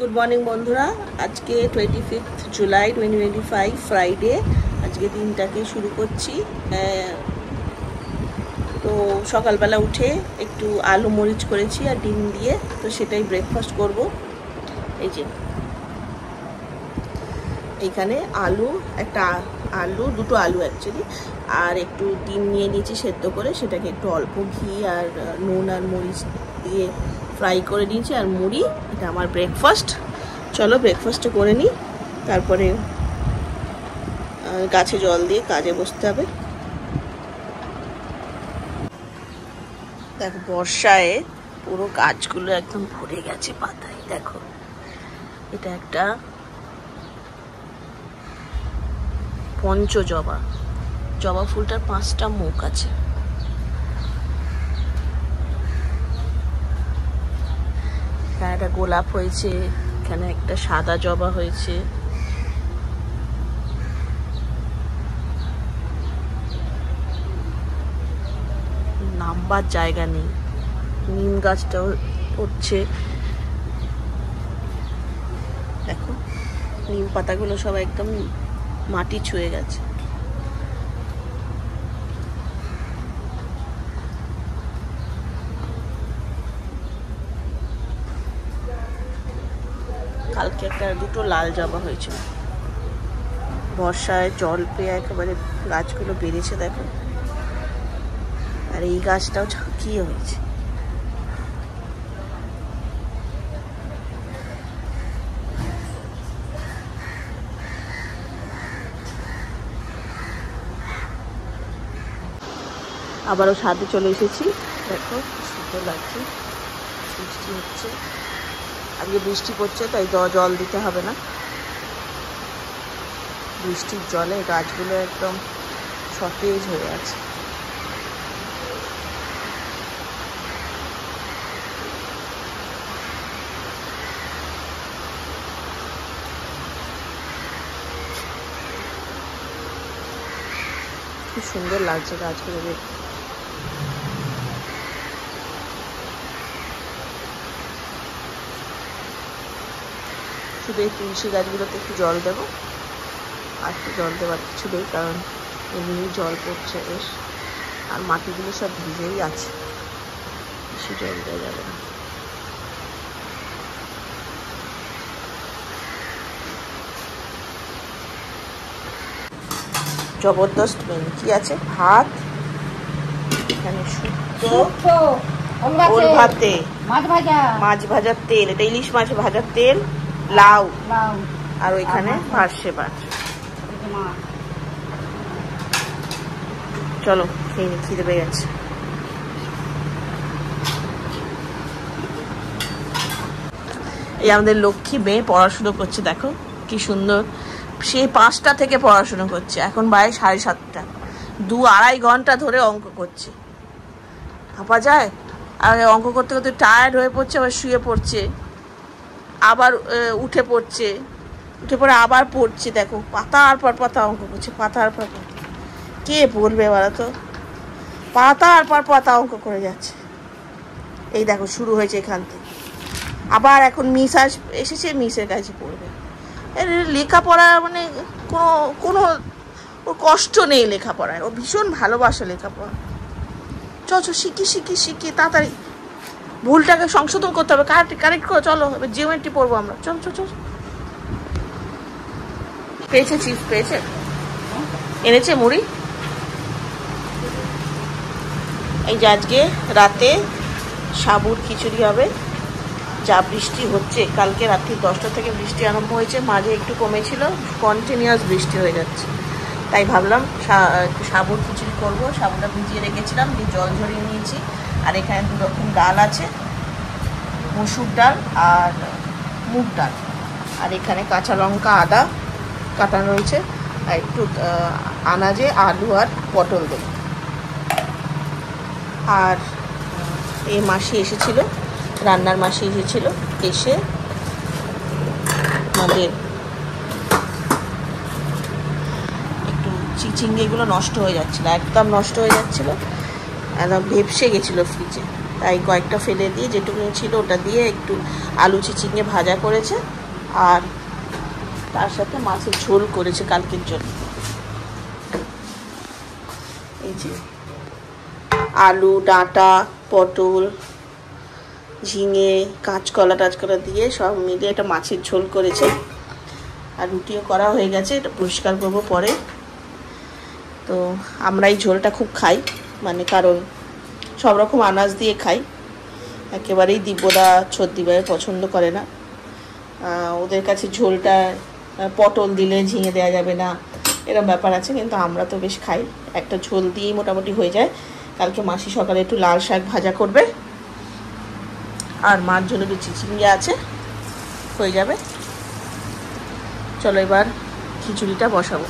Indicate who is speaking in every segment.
Speaker 1: Good morning বন্ধুরা, আজকে 25 July 2025 Friday. আজকে দিনটাকে শুরু করছি। তো সকালবেলা উঠে একটু আলু মরিচ করেছি আর ডিম দিয়ে, তো সেটাই ব্রেকফাস্ট করব। এই যে এইখানে দুটো আলু অ্যাকচুয়ালি, আর একটু ডিম নিয়ে নিয়েছি সেদ্ধ করে, সেটাকে একটু অল্প ঘি আর নুন আর মরিচ দিয়ে ফ্রাই করে নিয়েছি, আর মুড়ি। এটা আমার ব্রেকফাস্ট। চলো ব্রেকফাস্টটা করে নিই, তারপরে গাছে জল দিয়ে কাজে বসতে হবে। দেখো বর্ষায় পুরো গাছগুলো একদম ভরে গেছে পাতায়। দেখো এটা একটা পঞ্চজবা, জবা ফুলটার 5টা মুখ আছে। এখানে একটা গোলাপ হয়েছে, এখানে একটা সাদা জবা হয়েছে, নামবার জায়গা নেই। নিম গাছটাও হচ্ছে, দেখো নিম পাতাগুলো সব একদম মাটি ছুঁয়ে গেছে। কালকে দুটো লাল জবা হয়েছিল, বর্ষায় জল পেয়ে একেবারে গাছগুলো বেড়েছে দেখো। আর এই গাছটাও ঝাঁকিয়ে হয়েছে। আবারও ছাদে চলে এসেছি, দেখো সুন্দর লাগছে। বৃষ্টি হচ্ছে, আজকে বৃষ্টি পড়ছে, তাই জল দিতে হবে না। বৃষ্টির জলে গাছগুলো একদম সতেজ হয়ে আছে। খুব সুন্দর লাগছে গাছগুলো দেখতে। শুধু এই তুলসী গাছগুলোতে একটু জল দেবো, আর একটু জল দেওয়ার কিছু নেই, কারণ এমনি জল পড়ছে বেশ, আর মাটিগুলো সব ভিজেই আছে, বেশি জল দেওয়া যাবে না। জবরদস্ত মেনু কি আছে? ভাত, এখানে শুক্তো, ওল ভাতে মাছ ভাজার তেল, এটা ইলিশ মাছ ভাজার তেল, লাউ, আর ওইখানে ভার্সে মাছ। চলো খেয়ে নি, খিদে পেয়ে গেছে। এই আমাদের লক্ষ্মী মেয়ে পড়াশুনো করছে, দেখো কি সুন্দর। সে 5টা থেকে পড়াশুনো করছে, এখন বাজে 7:30। 2-2.5 ঘন্টা ধরে অঙ্ক করছে। ভাবা যায়? আর অঙ্ক করতে করতে টায়ার্ড হয়ে পড়ছে, আবার শুয়ে পড়ছে, আবার উঠে পড়ছে, উঠে পড়ে আবার পড়ছে। দেখো পাতার পর পাতা অঙ্ক করছে, পাতার পর পাতা। কে পড়বে বলো তো? পাতার পর পাতা অঙ্ক করে যাচ্ছে। এই দেখো শুরু হয়েছে এখান থেকে। আবার এখন মিস এসেছে, মিসের কাছে পড়বে। লেখাপড়া মানে কোনো ওর কষ্ট নেই লেখাপড়ায়, ও ভীষণ ভালোবাসে লেখাপড়া। শিখি তাড়াতাড়ি। ভুলটাকে সংশোধন করতে হবে, কারেক্ট করো। চলো এবার জিওমেট্রি পড়বো আমরা। চল। পেয়েছে চিপস, পেয়েছে, এনেছে মুড়ি। এই যে আজকে রাতে সাবুর খিচুড়ি হবে। যা বৃষ্টি হচ্ছে, কালকে রাত্রি 10টা থেকে বৃষ্টি আরম্ভ হয়েছে, মাঝে একটু কমেছিল, কন্টিনিউয়াস বৃষ্টি হয়ে যাচ্ছে। তাই ভাবলাম একটু সাবুর খিচুড়ি করবো। সাবুটা ভিজিয়ে রেখেছিলাম, দিয়ে জল ঝরিয়ে নিয়েছি। আর এখানে 2 রকম ডাল আছে, মসুর ডাল আর মুগ ডাল। আর এখানে কাঁচা লঙ্কা, আদা কাটা রয়েছে, আর একটু আনাজে আলু আর পটল দেব। আর এই মাসি এসেছিল, রান্নার মাসি এসেছিল, এসে আমাদের একটু চিচিঙ্গিগুলো নষ্ট হয়ে যাচ্ছিলো, একদম নষ্ট হয়ে যাচ্ছিলো, একদম ভেপসে গেছিলো ফ্রিজে। তাই কয়েকটা ফেলে দিয়ে যেটুকু ছিল ওটা দিয়ে একটু আলু চিচিঙে ভাজা করেছে, আর তার সাথে মাছের ঝোল করেছে কালকের জন্য। এই যে আলু, ডাঁটা, পটল, ঝিঙে, কাঁচকলা টাচকলা দিয়ে সব মিলিয়ে একটা মাছের ঝোল করেছে। আর রুটিও করা হয়ে গেছে, এটা পরিষ্কার করবো পরে। তো আমরা এই ঝোলটা খুব খাই, মানে কারণ সব রকম আনাজ দিয়ে খাই। একেবারেই দিব্যদা ছদ্দিভাই পছন্দ করে না, ওদের কাছে ঝোলটা পটল দিলে ঝিঙে দেওয়া যাবে না, এরকম ব্যাপার আছে। কিন্তু আমরা তো বেশ খাই, একটা ঝোল দিয়েই মোটামুটি হয়ে যায়। কালকে মাসি সকালে একটু লাল শাক ভাজা করবে, আর মার জন্য একটু চিচিঙ্গা আছে, হয়ে যাবে। চলো এবার খিচুড়িটা বসাবো।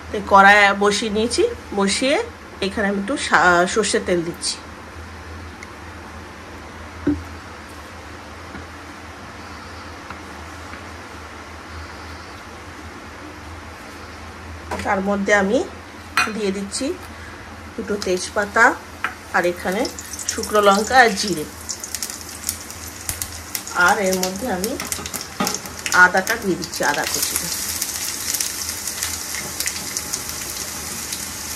Speaker 1: তো কড়াই বসিয়ে নিয়েছি, বসিয়ে এখানে আমি একটু সর্ষের তেল দিচ্ছি। তার মধ্যে আমি দিয়ে দিচ্ছি দুটো তেজপাতা, আর এখানে শুকনো লঙ্কা আর জিরে, আর এর মধ্যে আমি আদাটা দিয়ে দিচ্ছি, আদা কুচিটা।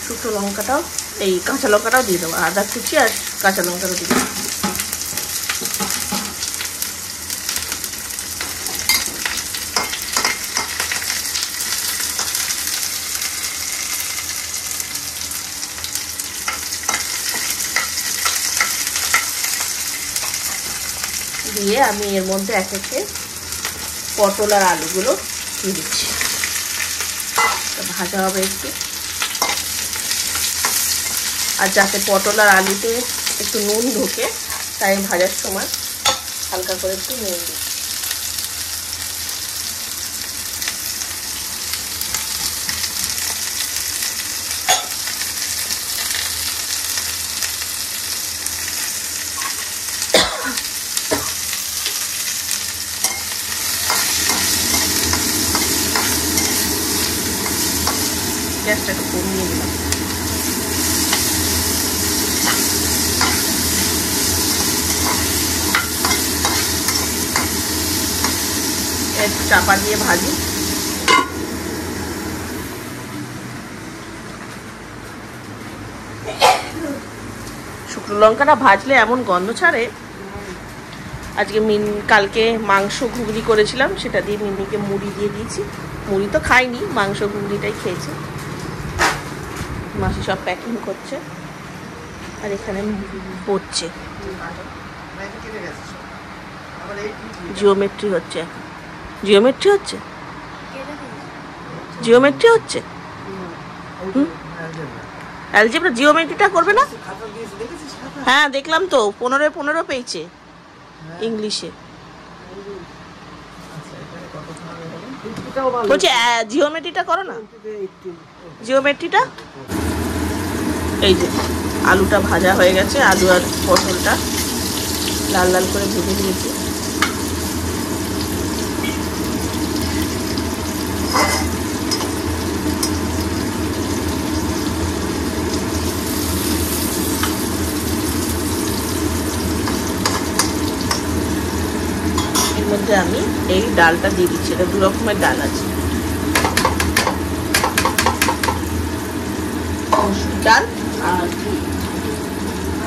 Speaker 1: শুকনো লঙ্কাটাও, এই কাঁচা লঙ্কাটাও দিয়ে দেবো, আদা কুচি আর কাঁচা লঙ্কাটাও দিয়ে দেবো। দিয়ে আমি এর মধ্যে এক একে পটল আর আলুগুলো দিয়ে দিচ্ছি, ভাজা হবে একটু। আর যাতে পটল আর আলুতে একটু নুন ঢোকে, তাই ভাজার সময় হালকা করে একটু নুন দিই। গ্যাসটা একটু কমিয়ে দিলাম। একটু চাপা দিয়ে ভাজি। শুকনো লঙ্কাটা ভাজলে এমন গন্ধ ছাড়ে। আজকে কালকে মাংস ঘুগনি করেছিলাম, সেটা দিয়ে মিমিকে মুড়ি দিয়ে দিয়েছি। মুড়ি তো খাইনি, মাংস ঘুগনিটাই খেয়েছে। মাসি সব প্যাকিং করছে, আর এখানে পড়ছে, জিওমেট্রি হচ্ছে। এখন জিওমেট্রি হচ্ছে, জিওমেট্রি হচ্ছে। অ্যালজেব্রা, জিওমেট্রিটা করবে না? হ্যাঁ দেখলাম তো, 15 পেয়েছে ইংলিশে। বলছি জিওমেট্রিটা করো না, জিওমেট্রিটা। এই যে আলুটা ভাজা হয়ে গেছে, আলু আর পটলটা লাল লাল করে ভেজে নিয়েছি। এর মধ্যে আমি এই ডালটা দিয়ে দিচ্ছি, এটা 2 রকমের ডাল আছে, মসুর ডাল আর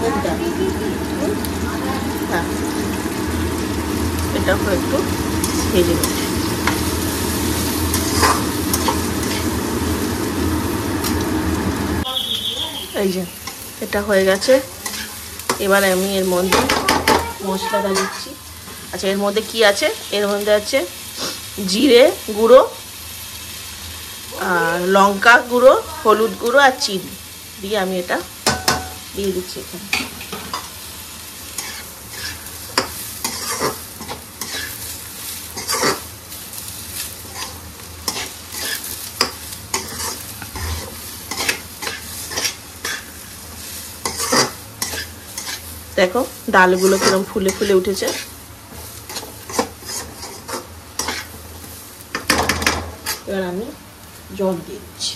Speaker 1: মুগ ডাল। হ্যাঁ, এটাও একটু ভেজে নিচ্ছি। এই যে এটা হয়ে গেছে। এবার আমি এর মধ্যে মশলাটা দিচ্ছি। আচ্ছা, এর মধ্যে কি আছে? এর মধ্যে আছে জিরে গুঁড়ো, আর লঙ্কা গুঁড়ো, হলুদ গুঁড়ো আর চিনি দিয়ে আমি এটা দিয়ে দিচ্ছি এখানে। দেখো ডালগুলো কিরকম ফুলে ফুলে উঠেছে। এবার আমি জল দিয়ে দিচ্ছি।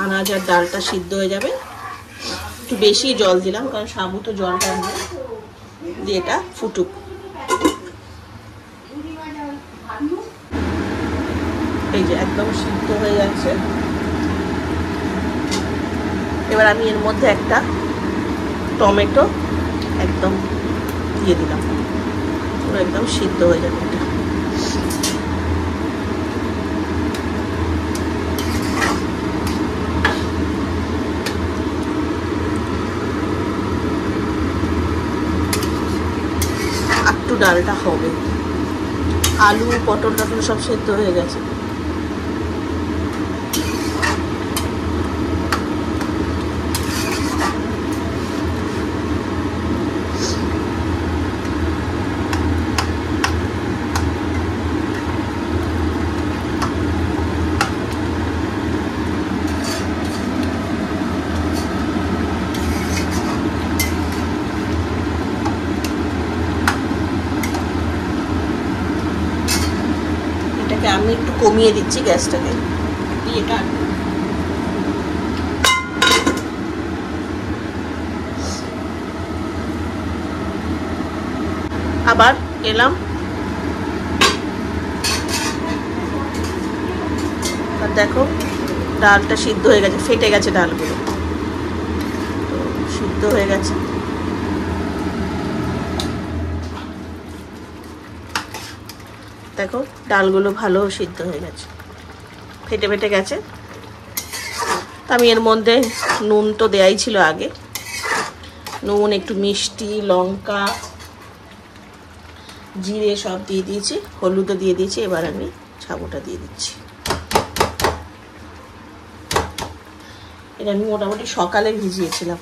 Speaker 1: আনাজ আর ডালটা সিদ্ধ হয়ে যাবে। একটু বেশি জল দিলাম কারণ সাবু তো জল টানবে, দিয়ে এটা ফুটুক। এই যে একদম সিদ্ধ হয়ে যাচ্ছে। এবার আমি এর মধ্যে একটা টমেটো একদম দিয়ে দিলাম, পুরো একদম সিদ্ধ হয়ে যাবে এটা। একটু ডালটা হবে, আলু পটল টটল সব সেদ্ধ হয়ে গেছে। আমি একটু কমিয়ে দিচ্ছি গ্যাসটাকে, এটা আবার এলাম। আর দেখো ডালটা সিদ্ধ হয়ে গেছে, ফেটে গেছে ডালগুলো, তো সিদ্ধ হয়ে গেছে। দেখো ডালগুলো ভালো সিদ্ধ হয়ে গেছে, ফেটে ফেটে গেছে। তা আমি এর মধ্যে নুন তো দেয়াই ছিল আগে, নুন একটু মিষ্টি লঙ্কা জিরে সব দিয়ে দিয়েছি, হলুদও দিয়ে দিয়েছি। এবার আমি সাবুটা দিয়ে দিচ্ছি। এটা আমি মোটামুটি সকালে ভিজিয়েছিলাম।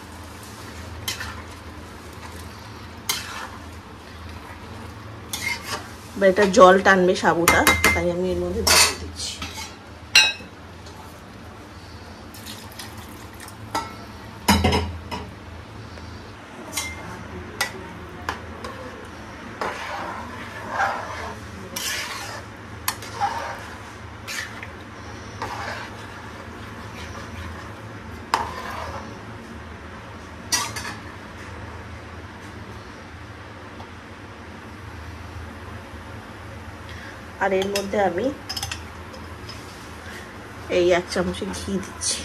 Speaker 1: এটা জল টানবে সাবুটা, তাই আমি এর মধ্যে দিয়ে দিচ্ছি। আর এর মধ্যে আমি এই 1 চামচ ঘি দিচ্ছি।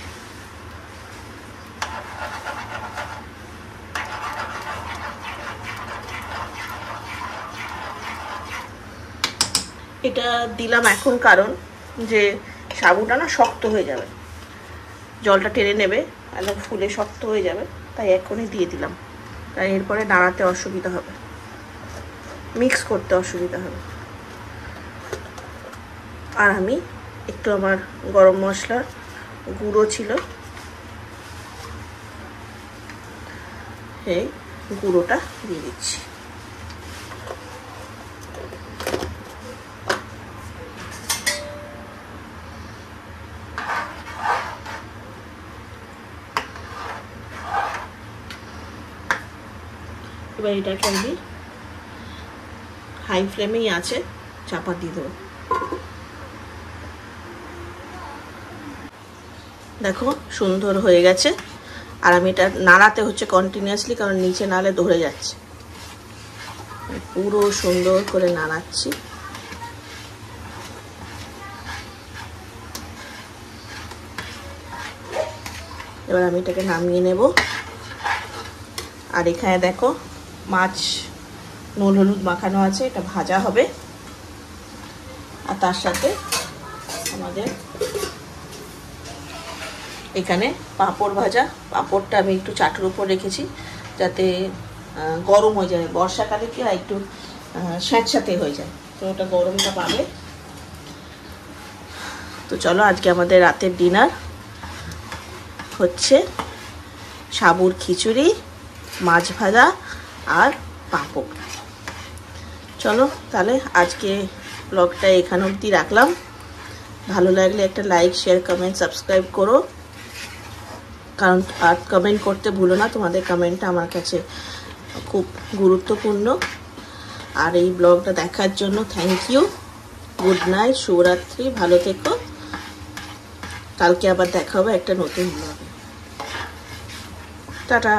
Speaker 1: এটা দিলাম এখন কারণ যে সাবুটা না শক্ত হয়ে যাবে, জলটা টেনে নেবে, একদম ফুলে শক্ত হয়ে যাবে, তাই এখনই দিয়ে দিলাম। তাই এরপরে নাড়াতে অসুবিধা হবে, মিক্স করতে অসুবিধা হবে। আর আমি একটু আমার গরম মশলার গুঁড়ো ছিল, এই গুঁড়োটা দিয়ে দিচ্ছি। এবার এটাকে আমি হাই ফ্লেমেই আছে চাপা দিয়ে দেবো। দেখো সুন্দর হয়ে গেছে। আর আমি এটা নাড়াতে হচ্ছে কন্টিনিউয়াসলি, কারণ নিচে নাড়লে ধরে যাচ্ছে। পুরো সুন্দর করে নাড়াচ্ছি। এবার আমি এটাকে নামিয়ে নেব। আর এখানে দেখো মাছ নুন হলুদ মাখানো আছে, এটা ভাজা হবে। আর তার সাথে আমাদের এখানে পাঁপড় ভাজা। পাঁপড়টা আমি একটু চাটুর উপর রেখেছি যাতে গরম হয়ে যায়, বর্ষাকালে কি একটু স্যাঁতস্যাঁতে হয়ে যায়, তো ওটা গরমটা পাবে। তো চলো আজকে আমাদের রাতের ডিনার হচ্ছে সাবুর খিচুড়ি, মাছ ভাজা আর পাঁপড়। চলো তাহলে আজকে ব্লগটা এখান অবধি রাখলাম। ভালো লাগলে একটা লাইক শেয়ার কমেন্ট সাবস্ক্রাইব করো, কারণ আর কমেন্ট করতে ভুলো না, তোমাদের কমেন্টটা আমার কাছে খুব গুরুত্বপূর্ণ। আর এই ব্লগটা দেখার জন্য থ্যাংক ইউ। গুড নাইট, শুভরাত্রি, ভালো থেকো। কালকে আবার দেখা হবে একটা নতুন ব্লগে। টাটা।